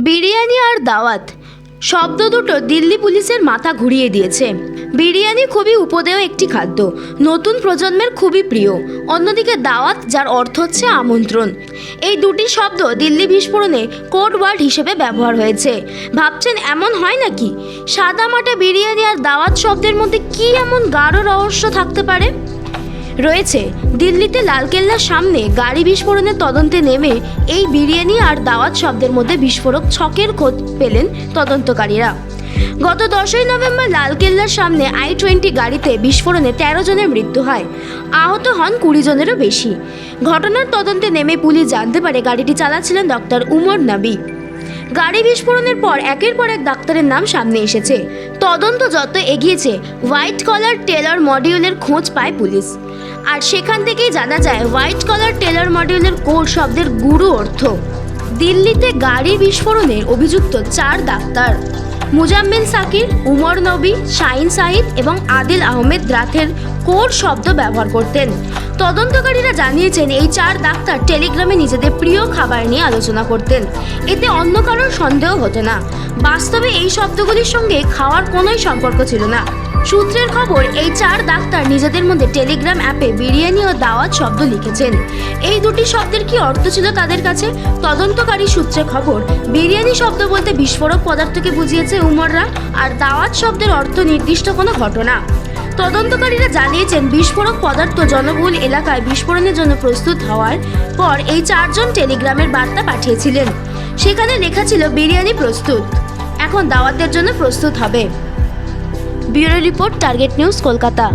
বিরিয়ানি আর দাওয়াত শব্দ দুটো দিল্লি পুলিশের মাথা ঘুরিয়ে দিয়েছে। বিরিয়ানি খুবই উপদেয় একটি খাদ্য, নতুন প্রজন্মের খুবই প্রিয়। অন্যদিকে দাওয়াত, যার অর্থ হচ্ছে আমন্ত্রণ। এই দুটি শব্দ দিল্লি বিস্ফোরণে কোড ওয়ার্ড হিসেবে ব্যবহার হয়েছে। ভাবছেন এমন হয় নাকি? সাদামাটা বিরিয়ানি আর দাওয়াত শব্দের মধ্যে কি এমন গাঢ় রহস্য থাকতে পারে? রয়েছে। দিল্লিতে লালকেল্লার সামনে গাড়ি বিস্ফোরণের তদন্তে নেমে এই বিরিয়ানি আর দাওয়াত শব্দের মধ্যে বিস্ফোরক ছকের খোঁজ পেলেন তদন্তকারীরা। গত 10ই নভেম্বর লালকেল্লার সামনে i-20 গাড়িতে বিস্ফোরণে 13 জনের মৃত্যু হয়, আহত হন 20 জনেরও বেশি। ঘটনার তদন্তে নেমে পুলিশ জানতে পারে গাড়িটি চালাচ্ছিলেন ডক্টর উমর নবী। গাড়ি বিস্ফোরণের পর একের পর এক ডাক্তারের নাম সামনে এসেছে। তদন্ত যত এগিয়েছে, হোয়াইট কলার টেলর মডিউলের খোঁজ পায় পুলিশ। আর সেখান থেকেই জানা যায় হোয়াইট কলার টেলর মডিউলের কোড শব্দের গূঢ় অর্থ। দিল্লিতে গাড়ি বিস্ফোরণের অভিযুক্ত 4 ডাক্তার মুজাম্মেল সাকির, উমর নবী, শাহিন সাহিদ এবং আদিল আহমেদ রাতের কোড শব্দ ব্যবহার করতেন। তদন্তকারীরা জানিয়েছেন এই 4 ডাক্তার টেলিগ্রামে নিজেদের প্রিয় খাবার নিয়ে আলোচনা করতেন। এতে অন্য কারোর সন্দেহ হতো না। বাস্তবে এই শব্দগুলির সঙ্গে খাওয়ার কোনোই সম্পর্ক ছিল না। সূত্রের খবর, এই 4 ডাক্তার নিজেদের মধ্যে টেলিগ্রাম অ্যাপে বিরিয়ানি ও দাওয়াত শব্দ লিখেছেন। এই দুটি শব্দের কি অর্থ ছিল তাদের কাছে? তদন্তকারী সূত্রে খবর, বিরিয়ানি শব্দ বলতে বিস্ফোরক পদার্থকে বুঝিয়েছে উমররা, আর দাওয়াত শব্দের অর্থ নির্দিষ্ট কোনো ঘটনা। তদন্তকারীরা জানিয়েছেন বিস্ফোরক পদার্থ জনবহুল এলাকায় বিস্ফোরণের জন্য প্রস্তুত হওয়ার পর এই 4 জন টেলিগ্রামের বার্তা পাঠিয়েছিলেন। সেখানে লেখা ছিল বিরিয়ানি প্রস্তুত, এখন দাওয়াতের জন্য প্রস্তুত হবে। Bureau report, target news, Kolkata.